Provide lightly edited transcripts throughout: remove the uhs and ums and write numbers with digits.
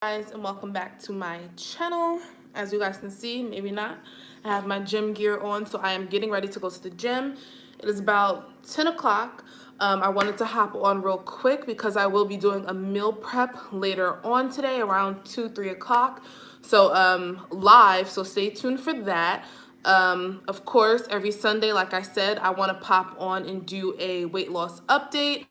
Guys, and welcome back to my channel. As you guys can see, maybe not, I have my gym gear on, so I am getting ready to go to the gym. It is about 10 o'clock. I wanted to hop on real quick because I will be doing a meal prep later on today around 3 o'clock. So live, so stay tuned for that. Of course, every Sunday, like I said, I want to pop on and do a weight loss update.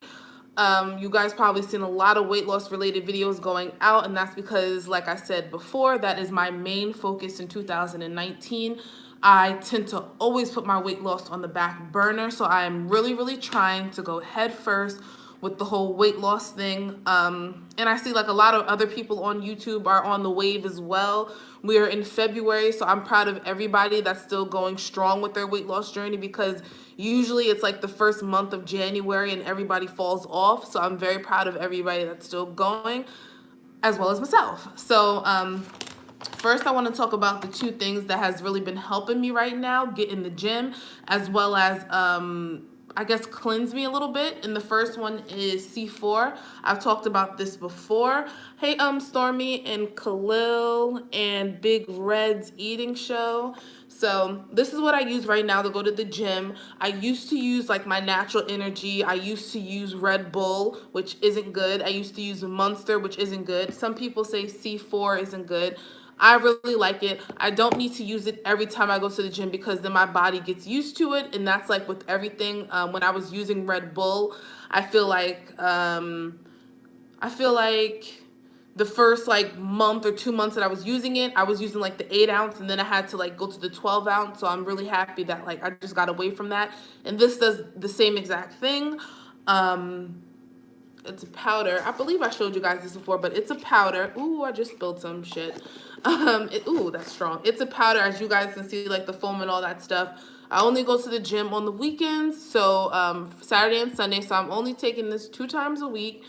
You guys probably seen a lot of weight loss related videos going out, and that's because, like I said before, that is my main focus in 2019. I tend to always put my weight loss on the back burner, so I am really trying to go head first with the whole weight loss thing. And I see like a lot of other people on YouTube are on the wave as well. We are in February, so I'm proud of everybody that's still going strong with their weight loss journey, because usually it's like the first month of January and everybody falls off. So I'm very proud of everybody that's still going, as well as myself. So first, I want to talk about the two things that has really been helping me right now: get in the gym, as well as I guess cleanse me a little bit. And the first one is C4. I've talked about this before. Hey, Stormy and Khalil and Big Red's eating show. So this is what I use right now to go to the gym. I used to use like my Natural Energy. I used to use Red Bull, which isn't good. I used to use Monster, which isn't good. Some people say C4 isn't good. I really like it. I don't need to use it every time I go to the gym, because then my body gets used to it. And that's like with everything. When I was using Red Bull, I feel like the first like month or 2 months that I was using it, I was using like the 8 ounce, and then I had to like go to the 12 ounce. So I'm really happy that like I just got away from that. And this does the same exact thing. It's a powder. I believe I showed you guys this before, but it's a powder. Ooh, I just spilled some shit. Ooh, that's strong. It's a powder, as you guys can see, like the foam and all that stuff. I only go to the gym on the weekends, so Saturday and Sunday. So I'm only taking this 2 times a week.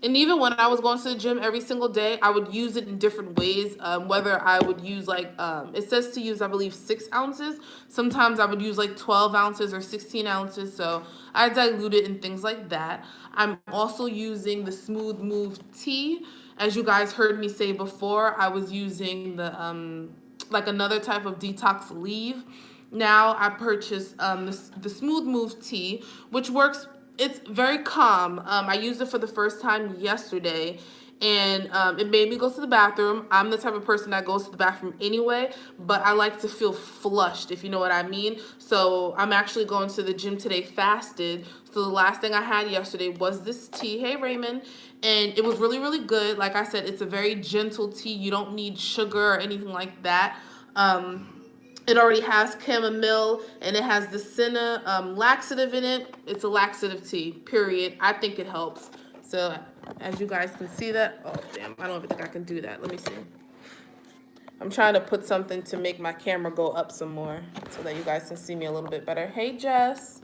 And even when I was going to the gym every single day, I would use it in different ways. Whether I would use like, it says to use, I believe, 6 ounces. Sometimes I would use like 12 ounces or 16 ounces. So I dilute it and things like that. I'm also using the Smooth Move tea. As you guys heard me say before, I was using the, like another type of detox leave. Now I purchased the Smooth Move tea, which works. It's very calm. I used it for the first time yesterday, and it made me go to the bathroom. I'm the type of person that goes to the bathroom anyway, but I like to feel flushed, if you know what I mean. So I'm actually going to the gym today fasted. So the last thing I had yesterday was this tea. Hey, Raymond. And it was really good. Like I said, it's a very gentle tea. You don't need sugar or anything like that. It already has chamomile, and it has the senna laxative in it. It's a laxative tea, period. I think it helps. So as you guys can see that, oh damn, I don't even think I can do that. Let me see. I'm trying to put something to make my camera go up some more so that you guys can see me a little bit better. Hey, Jess.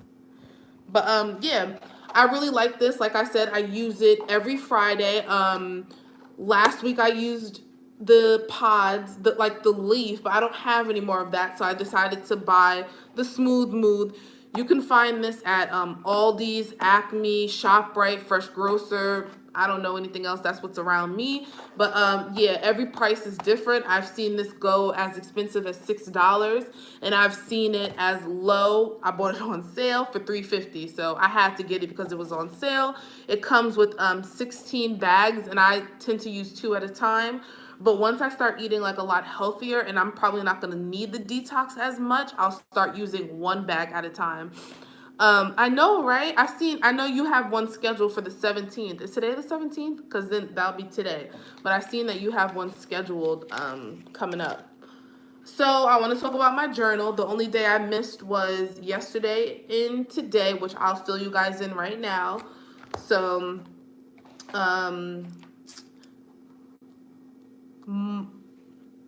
But yeah, I really like this. Like I said, I use it every Friday. Last week I used the pods, like the leaf, but I don't have any more of that, so I decided to buy the Smooth Move. You can find this at Aldi's, Acme, ShopRite, Fresh Grocer. I don't know anything else. That's what's around me. But yeah, every price is different. I've seen this go as expensive as $6, and I've seen it as low. I bought it on sale for $3.50, so I had to get it because it was on sale. It comes with 16 bags, and I tend to use 2 at a time. But once I start eating like a lot healthier, and I'm probably not going to need the detox as much, I'll start using 1 bag at a time. I know, right? I know you have one scheduled for the 17th. Is today the 17th? Because then that'll be today. But I've seen that you have one scheduled coming up. So I want to talk about my journal. The only day I missed was yesterday and today, which I'll fill you guys in right now. So,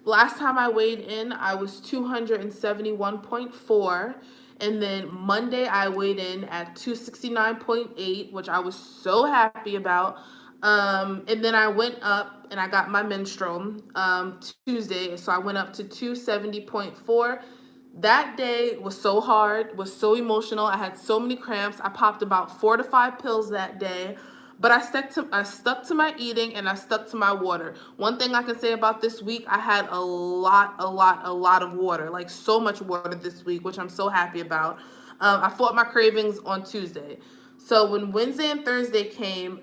last time I weighed in, I was 271.4. And then Monday, I weighed in at 269.8, which I was so happy about. And then I went up and I got my menstrual Tuesday. So I went up to 270.4. That day was so hard, was so emotional. I had so many cramps. I popped about 4 to 5 pills that day. But I stuck to my eating, and I stuck to my water. One thing I can say about this week, I had a lot of water, like so much water this week, which I'm so happy about. I fought my cravings on Tuesday. So when Wednesday and Thursday came,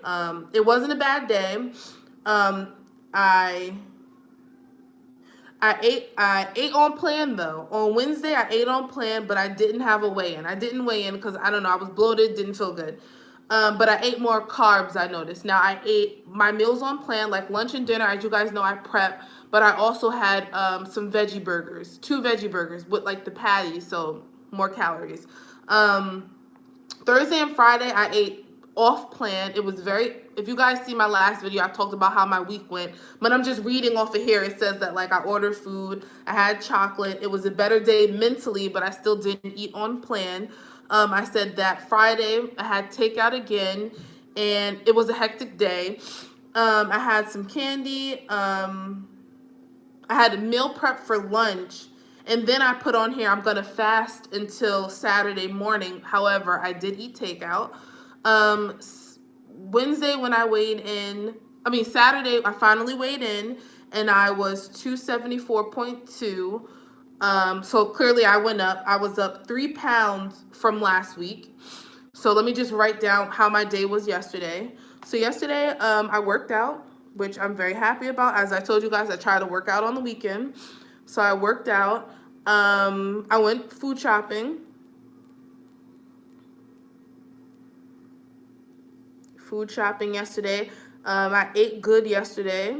it wasn't a bad day. Um, I I ate on plan though. On Wednesday I ate on plan, but I didn't have a weigh-in. I didn't weigh in because I don't know, I was bloated, didn't feel good. But I ate more carbs, I noticed. Now I ate my meals on plan, like lunch and dinner. As you guys know, I prep, but I also had some veggie burgers, 2 veggie burgers with like the patties, so more calories. Um, Thursday and Friday, I ate off plan. It was very, if you guys see my last video, I talked about how my week went, but I'm just reading off of here. It says that like I ordered food, I had chocolate. It was a better day mentally, but I still didn't eat on plan. I said that Friday I had takeout again, and it was a hectic day. I had some candy. I had a meal prep for lunch, and then I put on here I'm gonna fast until Saturday morning. However, I did eat takeout. Um, Wednesday when I weighed in, I mean Saturday I finally weighed in, and I was 274.2. So clearly I went up. I was up 3 pounds from last week. So let me just write down how my day was yesterday. So yesterday, I worked out, which I'm very happy about. As I told you guys, I try to work out on the weekend. So I worked out. I went food shopping. Food shopping yesterday. I ate good yesterday.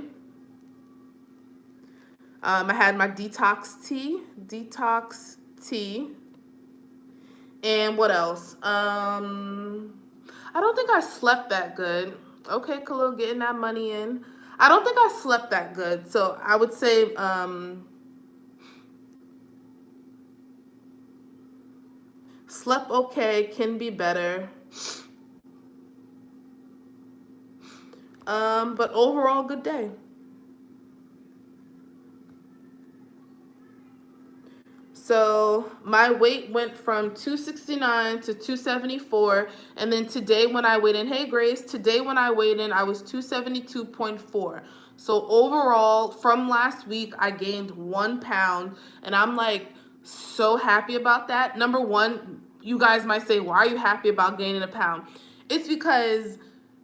I had my detox tea. Detox tea. And what else? I don't think I slept that good. Okay, Khalil, getting that money in. I don't think I slept that good. So I would say slept okay, can be better. But overall, good day. So my weight went from 269 to 274. And then today when I weighed in, hey Grace, today when I weighed in, I was 272.4. So overall, from last week, I gained 1 pound. And I'm like so happy about that. Number one, you guys might say, why are you happy about gaining a pound? It's because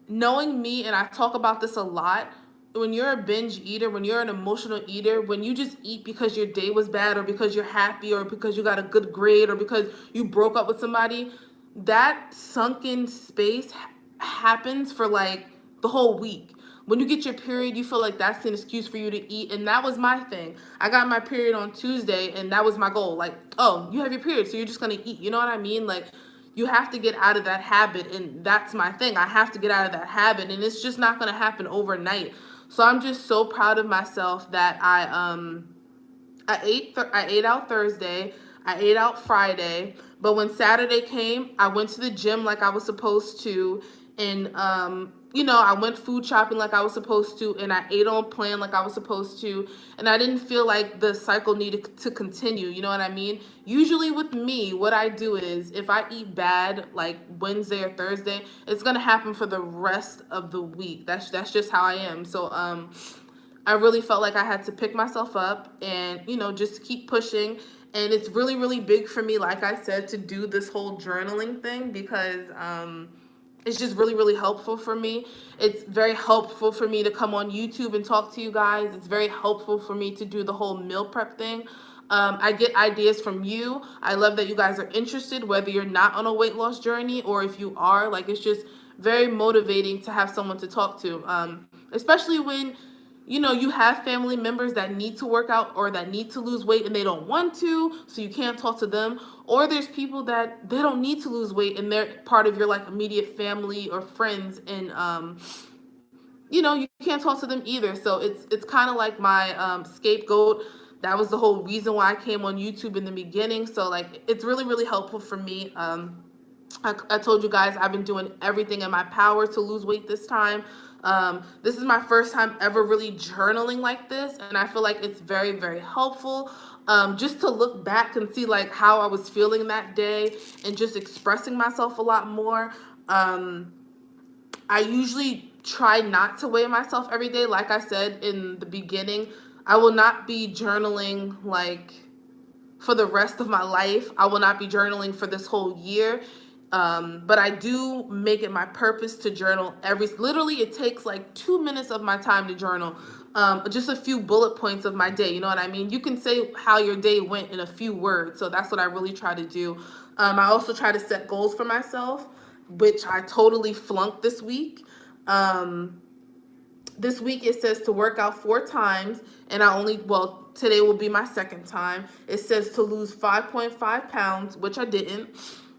knowing me, and I talk about this a lot, when you're a binge eater, when you're an emotional eater, when you just eat because your day was bad or because you're happy or because you got a good grade or because you broke up with somebody, that sunken space happens for like the whole week. When you get your period, you feel like that's an excuse for you to eat. And that was my thing. I got my period on Tuesday, and that was my goal. Like, oh, you have your period, so you're just going to eat. You know what I mean? Like, you have to get out of that habit. And that's my thing. I have to get out of that habit. And it's just not going to happen overnight. So I'm just so proud of myself that I ate out Thursday, I ate out Friday, but when Saturday came, I went to the gym like I was supposed to, and I went food shopping like I was supposed to, and I ate on plan like I was supposed to, and I didn't feel like the cycle needed to continue. You know what I mean? Usually with me, what I do is if I eat bad like Wednesday or Thursday, it's gonna happen for the rest of the week. That's just how I am. So I really felt like I had to pick myself up and, just keep pushing. And it's really, really big for me, like I said, to do this whole journaling thing because it's just really, really helpful for me. It's very helpful for me to come on YouTube and talk to you guys. It's very helpful for me to do the whole meal prep thing. I get ideas from you. I love that you guys are interested, whether you're not on a weight loss journey or if you are. Like, it's just very motivating to have someone to talk to, especially when you have family members that need to work out or that need to lose weight and they don't want to, so you can't talk to them. Or there's people that they don't need to lose weight and they're part of your like immediate family or friends, and you can't talk to them either. So it's kind of like my scapegoat. That was the whole reason why I came on YouTube in the beginning. So like it's really, really helpful for me. I told you guys I've been doing everything in my power to lose weight this time. This is my first time ever really journaling like this, and I feel like it's very, very helpful just to look back and see like how I was feeling that day and just expressing myself a lot more. I usually try not to weigh myself every day. Like I said in the beginning, I will not be journaling like for the rest of my life. I will not be journaling for this whole year. But I do make it my purpose to journal literally it takes like 2 minutes of my time to journal. Just a few bullet points of my day. You know what I mean? You can say how your day went in a few words. So that's what I really try to do. I also try to set goals for myself, which I totally flunked this week. Um, this week it says to work out 4 times, and today will be my second time. It says to lose 5.5 pounds, which I didn't.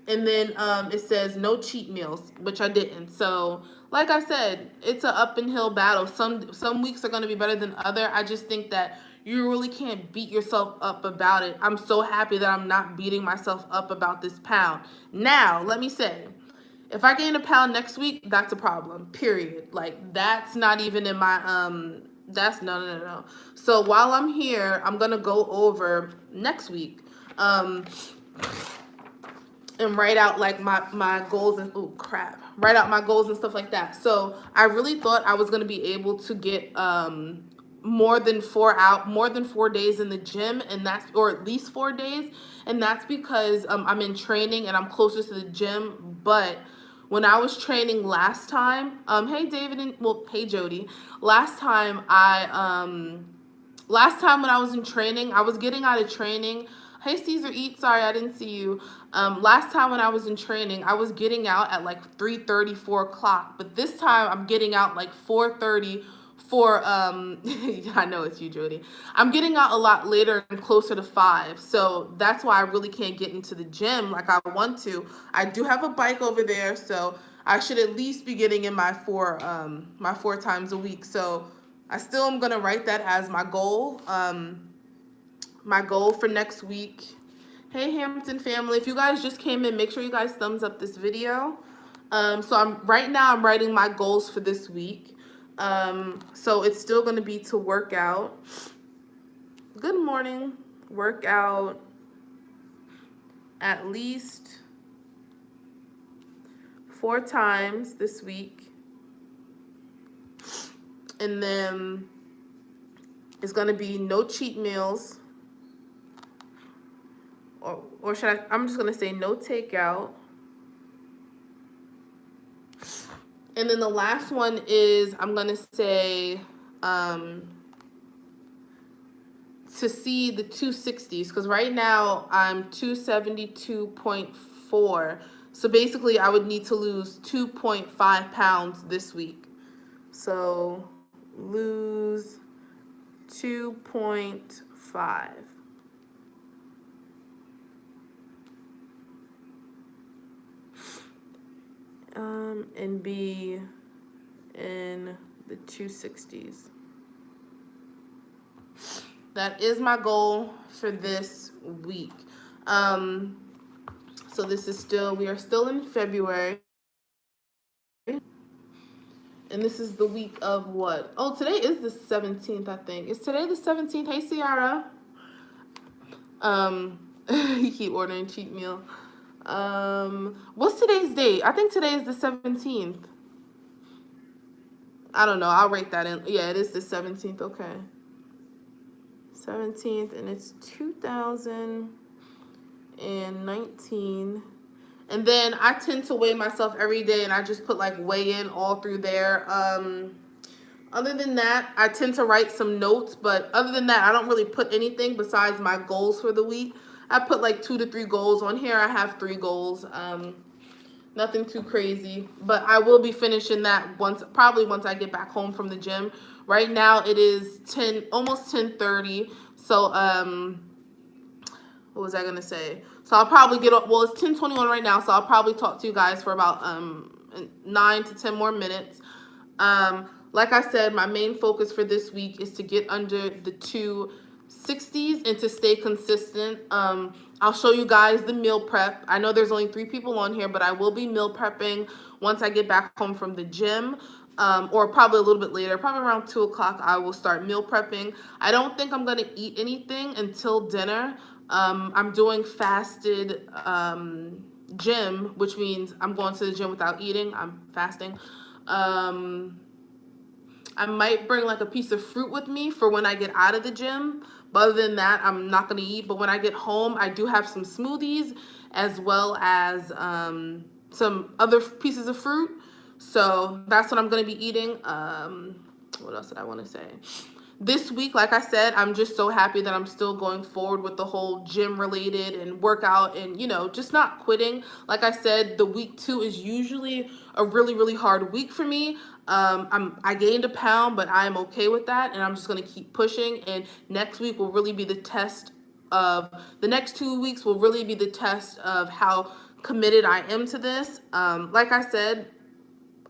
And then it says no cheat meals, which I didn't. So like I said, it's an up and hill battle. Some weeks are going to be better than other. I just think that you really can't beat yourself up about it. I'm so happy that I'm not beating myself up about this pound. Now let me say, if I gain a pound next week, that's a problem. Period. Like that's not even in my that's no. So while I'm here, I'm gonna go over next week. And write out like my goals and write out my goals and stuff like that. So I really thought I was gonna be able to get more than 4 days in the gym, and that's, or at least 4 days, and that's because I'm in training and I'm closer to the gym. But when I was training last time, hey David and hey Jody, last time when I was in training, I was getting out of training. Hey Caesar Eat, sorry I didn't see you. Last time when I was in training, I was getting out at like 3:30, 4 o'clock. But this time I'm getting out like 4:30 for I know it's you, Jody. I'm getting out a lot later and closer to 5. So that's why I really can't get into the gym like I want to. I do have a bike over there, so I should at least be getting in my 4 times a week. So I still am gonna write that as my goal. My goal for next week. Hey Hampton family, if you guys just came in, make sure you guys thumbs up this video. So I'm writing my goals for this week. So it's still gonna be to work out. Good morning. Work out at least 4 times this week. And then it's gonna be no cheat meals. Or should I'm just going to say no takeout. And then the last one is I'm going to say to see the 260s, because right now I'm 272.4. So basically I would need to lose 2.5 pounds this week. So lose 2.5. And be in the 260s. That is my goal for this week. So we are still in February. And this is the week of what? Oh, today is the 17th, I think. Is today the 17th? Hey, Ciara. You keep ordering cheat meal. What's today's date? I think today is the 17th. I don't know. I'll write that in. Yeah, it is the 17th. Okay. 17th, and it's 2019. And then I tend to weigh myself every day, and I just put like weigh in all through there. Other than that, I tend to write some notes, but other than that, I don't really put anything besides my goals for the week. I put like 2 to 3 goals on here. I have 3 goals. Nothing too crazy, but I will be finishing that probably once I get back home from the gym. Right now it is almost 10:30. So what was I gonna say? So I'll probably get up. Well, it's 10:21 right now, so I'll probably talk to you guys for about 9 to 10 more minutes. Like I said, my main focus for this week is to get under the 260s and to stay consistent. I'll show you guys the meal prep. I know there's only 3 people on here, but I will be meal prepping once I get back home from the gym, or probably a little bit later, probably around 2 o'clock, I will start meal prepping. I don't think I'm going to eat anything until dinner. I'm doing fasted gym, which means I'm going to the gym without eating. I'm fasting. Um, I might bring like a piece of fruit with me for when I get out of the gym. But other than that, I'm not gonna eat. But when I get home, I do have some smoothies as well as some other pieces of fruit. So that's what I'm gonna be eating. What else did I want to say? This week, like I said, I'm just so happy that I'm still going forward with the whole gym related and workout and, just not quitting. Like I said, the week 2 is usually a really, really hard week for me. I gained a pound, but I'm okay with that, and I'm just gonna keep pushing. And next week will really be the test of the next 2 weeks will really be the test of how committed I am to this. Like I said,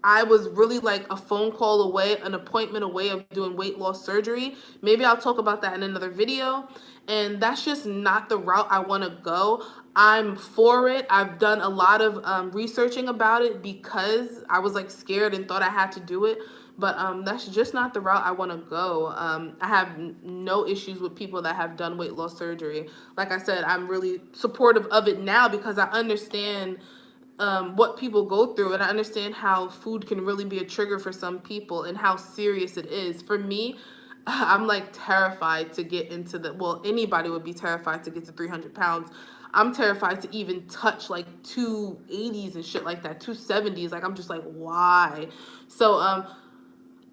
I was really like a phone call away, an appointment away of doing weight loss surgery. Maybe I'll talk about that in another video. And that's just not the route I want to go. I'm for it. I've done a lot of researching about it because I was like scared and thought I had to do it. But that's just not the route I want to go. I have no issues with people that have done weight loss surgery. Like I said, I'm really supportive of it now because I understand what people go through, and I understand how food can really be a trigger for some people and how serious it is. For me, I'm like terrified to get into well, anybody would be terrified to get to 300 pounds. I'm terrified to even touch like 280s and shit like that, 270s. Like, I'm just like, why? So,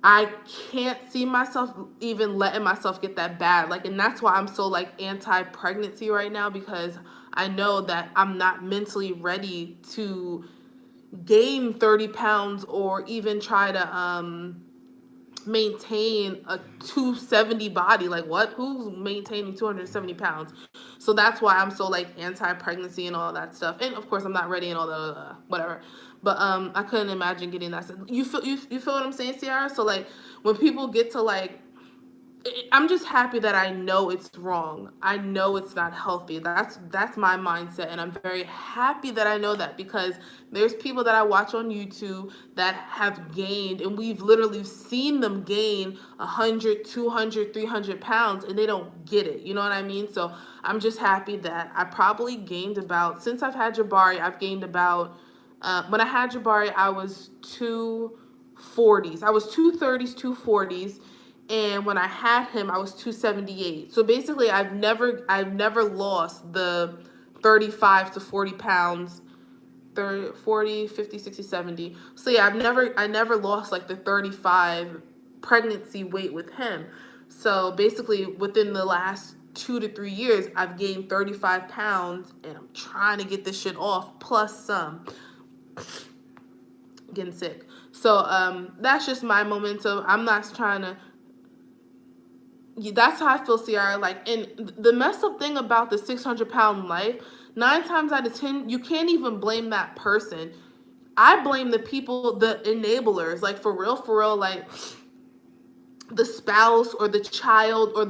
I can't see myself even letting myself get that bad. Like, and that's why I'm so like anti-pregnancy right now, because I know that I'm not mentally ready to gain 30 pounds or even try to maintain a 270 body. Like, what? Who's maintaining 270 pounds? So that's why I'm so like anti-pregnancy and all that stuff. And of course I'm not ready and all the whatever. But I couldn't imagine getting that. You feel what I'm saying, Ciara? So like when people get to like, I'm just happy that I know it's wrong. I know it's not healthy. That's my mindset, and I'm very happy that I know that, because there's people that I watch on YouTube that have gained, and we've literally seen them gain 100, 200, 300 pounds, and they don't get it. You know what I mean? So I'm just happy that I probably gained about, since I've had Jabari, I've gained about, when I had Jabari, I was 240s. I was 230s, 240s. And when I had him, I was 278. So basically, I've never lost the 35 to 40 pounds, 30, 40, 50, 60, 70. So yeah, I never lost like the 35 pregnancy weight with him. So basically, within the last 2 to 3 years, I've gained 35 pounds, and I'm trying to get this shit off, plus some. Getting sick. So that's just my momentum. I'm not trying to. That's how I feel, Ciara. Like, and the messed up thing about the 600-pound life, 9 times out of 10, you can't even blame that person. I blame the people, the enablers. Like, for real, like the spouse or the child or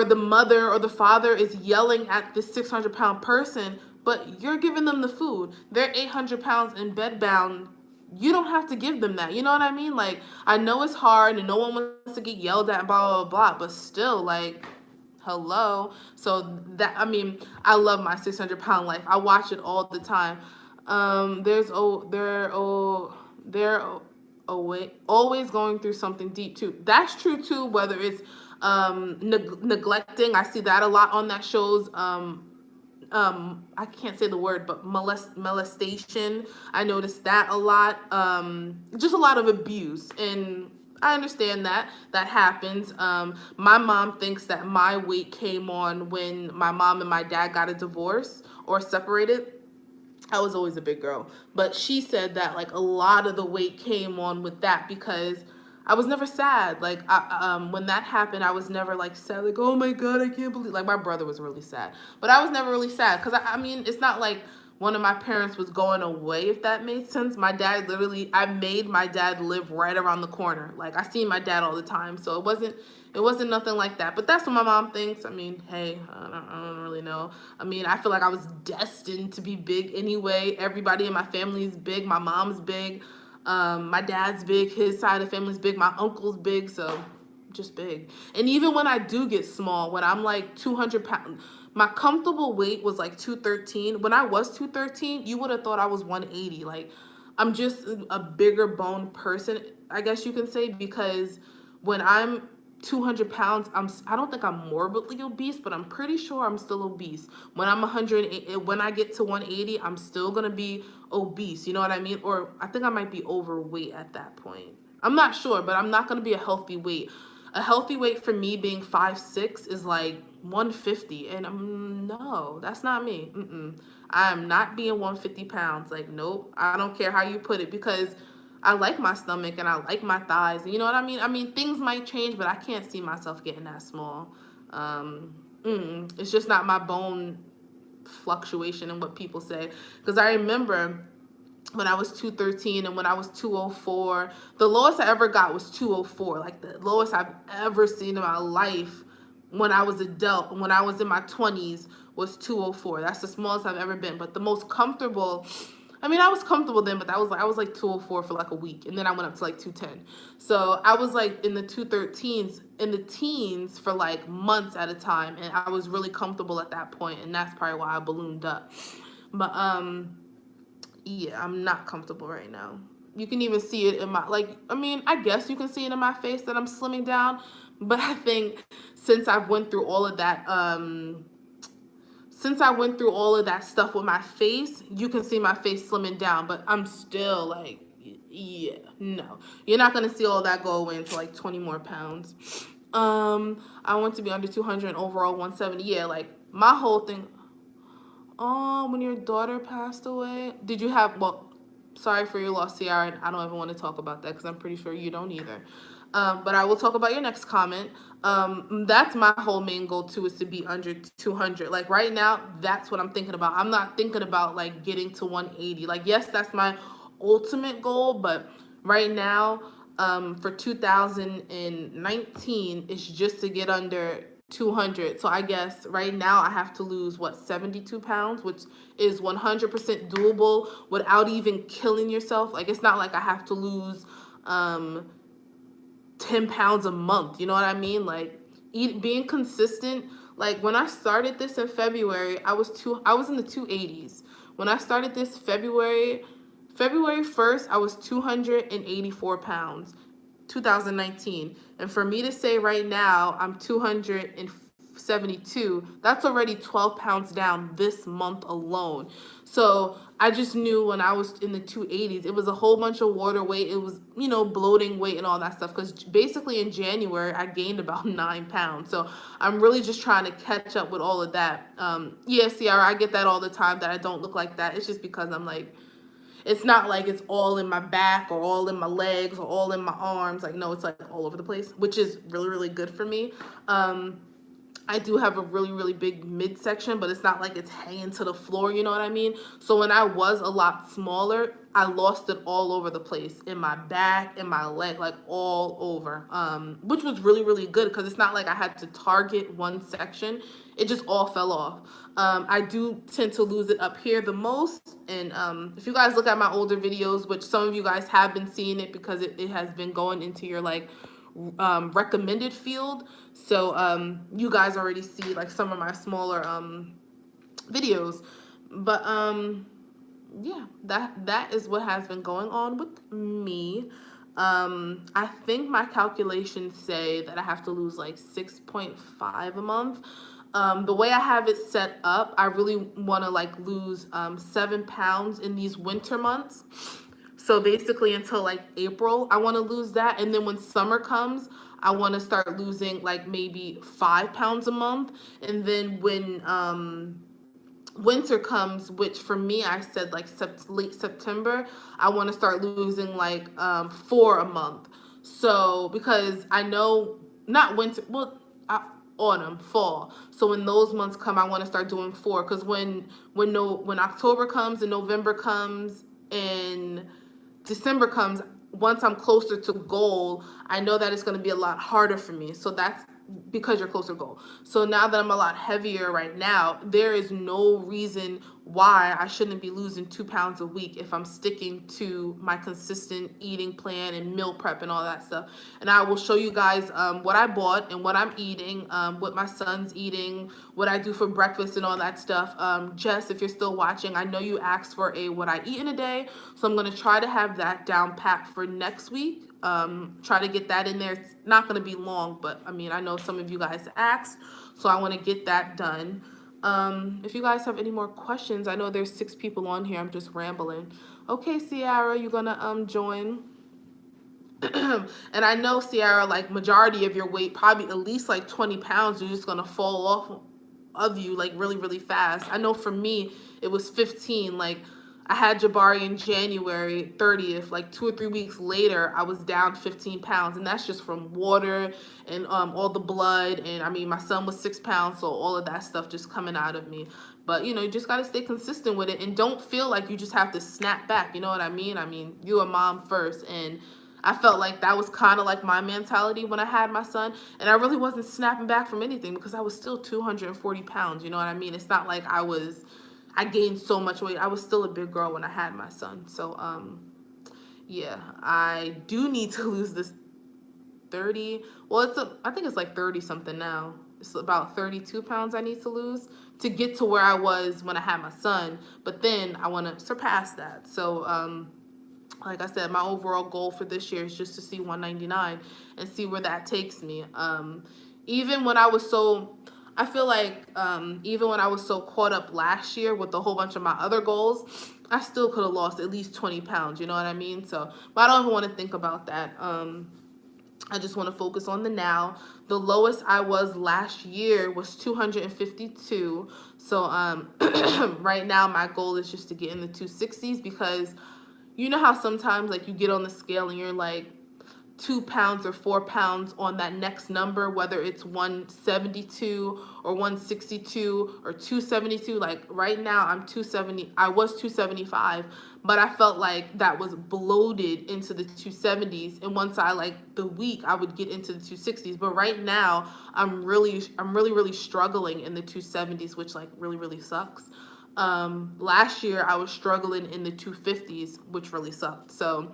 the mother or the father is yelling at this 600-pound person, but you're giving them the food. They're 800 pounds and bedbound. You don't have to give them that. You know what I mean? Like, I know it's hard and no one wants to get yelled at and blah, blah, blah, but still, like, hello. So that, I mean, I love my 600-pound life. I watch it all the time. They're always going through something deep too. That's true too, whether it's neglecting. I see that a lot on that show's I can't say the word, but molestation. I noticed that a lot. Just a lot of abuse, and I understand that happens. My mom thinks that my weight came on when my mom and my dad got a divorce or separated. I was always a big girl, but she said that like a lot of the weight came on with that, because I was never sad. Like, when that happened, I was never like sad, like, oh my God, I can't believe. Like, my brother was really sad, but I was never really sad, because I mean, it's not like one of my parents was going away, if that made sense. My dad literally, I made my dad live right around the corner. Like, I see my dad all the time, so it wasn't nothing like that. But that's what my mom thinks. I mean, hey, I don't really know. I mean, I feel like I was destined to be big anyway. Everybody in my family is big. My mom's big. My dad's big. His side of the family's big. My uncle's big. So just big. And even when I do get small, when I'm like 200 pounds, my comfortable weight was like 213. When I was 213, you would have thought I was 180. Like, I'm just a bigger bone person, I guess you can say, because when I'm 200 pounds, I don't think I'm morbidly obese, but I'm pretty sure I'm still obese. When I'm 180, when I get to 180, I'm still gonna be obese. You know what I mean? Or I think I might be overweight at that point. I'm not sure, but I'm not gonna be a healthy weight. A healthy weight for me being 5'6" is like 150, and no, that's not me. I'm not being 150 pounds. Like, nope. I don't care how you put it, because I like my stomach and I like my thighs. You know what I mean? I mean, things might change, but I can't see myself getting that small. It's just not my bone fluctuation and what people say. Because I remember when I was 213 and when I was 204, the lowest I ever got was 204. Like the lowest I've ever seen in my life when I was adult, when I was in my 20s, was 204. That's the smallest I've ever been. But the most comfortable, I mean, I was comfortable then, but that was like, I was like 204 for like a week, and then I went up to like 210. So I was like in the 213s, in the teens for like months at a time, and I was really comfortable at that point, and that's probably why I ballooned up. But yeah, I'm not comfortable right now. You can even see it in my, like, I mean, I guess you can see it in my face that I'm slimming down, but I think since I've went through all of that, since I went through all of that stuff with my face, you can see my face slimming down, but I'm still like, yeah, no. You're not gonna see all that go away until like 20 more pounds. I want to be under 200 and overall 170. Yeah, like my whole thing. Oh, when your daughter passed away, did you have, well, sorry for your loss, Ciara, and I don't even want to talk about that because I'm pretty sure you don't either. But I will talk about your next comment. That's my whole main goal too, is to be under 200. Like right now, that's what I'm thinking about. I'm not thinking about like getting to 180. Like, yes, that's my ultimate goal, but right now, for 2019, it's just to get under 200. So I guess right now I have to lose what, 72 pounds, which is 100% doable without even killing yourself. Like, it's not like I have to lose 10 pounds a month. You know what I mean? Like, being consistent. Like when I started this in February, I was in the 280s. When I started this February 1st, I was 284 pounds. 2019. And for me to say right now I'm 272, that's already 12 pounds down this month alone. So I just knew when I was in the 280s, it was a whole bunch of water weight. It was, bloating weight and all that stuff. Because basically in January, I gained about 9 pounds. So I'm really just trying to catch up with all of that. Yeah, Ciara, I get that all the time that I don't look like that. It's just because I'm like, it's not like it's all in my back or all in my legs or all in my arms. Like, no, it's like all over the place, which is really, really good for me. I do have a really, really big midsection, but it's not like it's hanging to the floor, you know what I mean? So when I was a lot smaller, I lost it all over the place, in my back, in my leg, like all over, which was really, really good because it's not like I had to target one section. It just all fell off. I do tend to lose it up here the most. And if you guys look at my older videos, which some of you guys have been seeing it because it has been going into your like recommended field. So you guys already see like some of my smaller videos. But yeah, that is what has been going on with me. I think my calculations say that I have to lose like 6.5 a month. The way I have it set up, I really want to like lose 7 pounds in these winter months. So basically until like April, I want to lose that. And then when summer comes, I want to start losing like maybe 5 pounds a month. And then when winter comes, which for me, I said like late September, I want to start losing like 4 a month. So because I know, not winter, well, autumn, fall. So when those months come, I want to start doing 4. Because when October comes and November comes and December comes, once I'm closer to goal, I know that it's going to be a lot harder for me. So that's because you're closer to goal. So now that I'm a lot heavier right now, there is no reason why I shouldn't be losing 2 pounds a week if I'm sticking to my consistent eating plan and meal prep and all that stuff. And I will show you guys what I bought and what I'm eating, what my son's eating, what I do for breakfast and all that stuff. Jess, if you're still watching, I know you asked for a what I eat in a day, so I'm going to try to have that down packed for next week. Try to get that in there. It's not going to be long, but I mean, I know some of you guys asked, so I want to get that done. If you guys have any more questions, I know there's 6 people on here. I'm just rambling. Okay, Sierra, you're gonna join. And I know, Sierra, like majority of your weight, probably at least like 20 pounds, are just gonna fall off of you like really, really fast. I know for me, it was 15. Like I had Jabari in January 30th. Like 2 or 3 weeks later, I was down 15 pounds, and that's just from water and all the blood. And I mean, my son was 6 pounds, so all of that stuff just coming out of me. But you know, you just gotta stay consistent with it, and don't feel like you just have to snap back. You know what I mean? I mean, you're a mom first, and I felt like that was kind of like my mentality when I had my son, and I really wasn't snapping back from anything because I was still 240 pounds. You know what I mean? It's not like I gained so much weight. I was still a big girl when I had my son. So, yeah, I do need to lose this 30. Well, I think it's like 30 something now. It's about 32 pounds I need to lose to get to where I was when I had my son. But then I want to surpass that. So, like I said, my overall goal for this year is just to see 199 and see where that takes me. Even when I was so, I feel like even when I was so caught up last year with a whole bunch of my other goals, I still could have lost at least 20 pounds, you know what I mean? So, but I don't even want to think about that. I just want to focus on the now. The lowest I was last year was 252. So right now my goal is just to get in the 260s, because you know how sometimes like you get on the scale and you're like 2 pounds or 4 pounds on that next number, whether it's 172 or 162 or 272. Like right now I'm 270. I was 275, but I felt like that was bloated into the 270s, and once I like the week I would get into the 260s. But right now I'm really struggling in the 270s, which like really sucks. Last year I was struggling in the 250s, which really sucked. So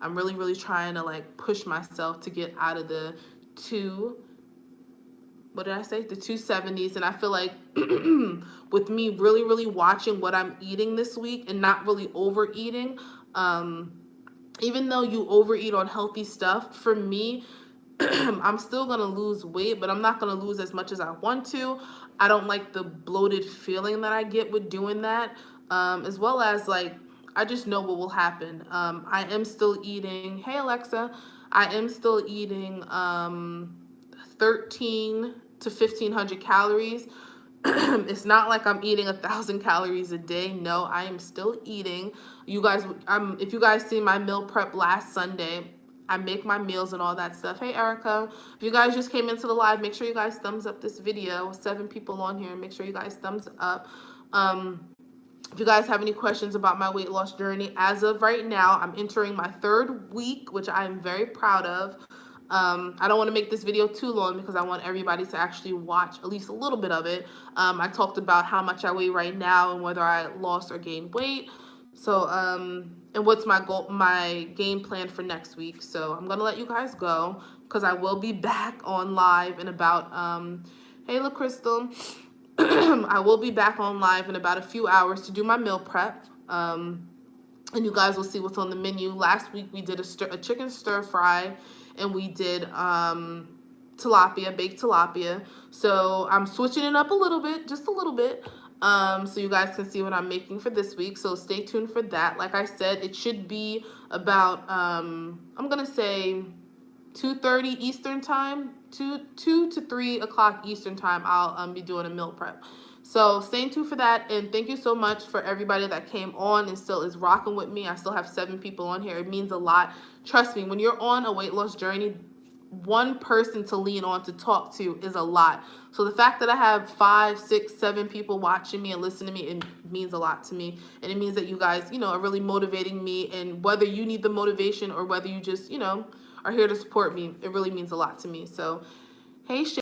I'm really trying to like push myself to get out of the the 270s. And I feel like with me really watching what I'm eating this week and not really overeating, even though you overeat on healthy stuff, for me, I'm still going to lose weight, but I'm not going to lose as much as I want to. I don't like the bloated feeling that I get with doing that, as well as like, I just know what will happen. I am still eating, hey Alexa, I am still eating 13 to 1,500 calories. It's not like I'm eating 1,000 calories a day. No, I am still eating. You guys, if you guys see my meal prep last Sunday, I make my meals and all that stuff. Hey, Erica, if you guys just came into the live, make sure you guys thumbs up this video. 7 people on here. Make sure you guys thumbs up. If you guys have any questions about my weight loss journey, as of right now, I'm entering my 3rd week, which I am very proud of. I don't want to make this video too long because I want everybody to actually watch at least a little bit of it. I talked about how much I weigh right now and whether I lost or gained weight. So, and what's my game plan for next week. So I'm going to let you guys go because I will be back on live in about, hey, La Crystal. I will be back on live in about a few hours to do my meal prep. And you guys will see what's on the menu. Last week we did a chicken stir fry, and we did tilapia, baked tilapia. So I'm switching it up a little bit, just a little bit, so you guys can see what I'm making for this week. So stay tuned for that. Like I said, it should be about, I'm going to say 2:30 Eastern time, 2 to 3 o'clock Eastern time, I'll be doing a meal prep. So stay tuned for that, and thank you so much for everybody that came on and still is rocking with me. I still have 7 people on here. It means a lot. Trust me, when you're on a weight loss journey, one person to lean on to talk to is a lot. So the fact that I have 5, 6, 7 people watching me and listening to me, it means a lot to me. And it means that you guys, you know, are really motivating me. And whether you need the motivation or whether you just, you know, are here to support me, it really means a lot to me. So, hey,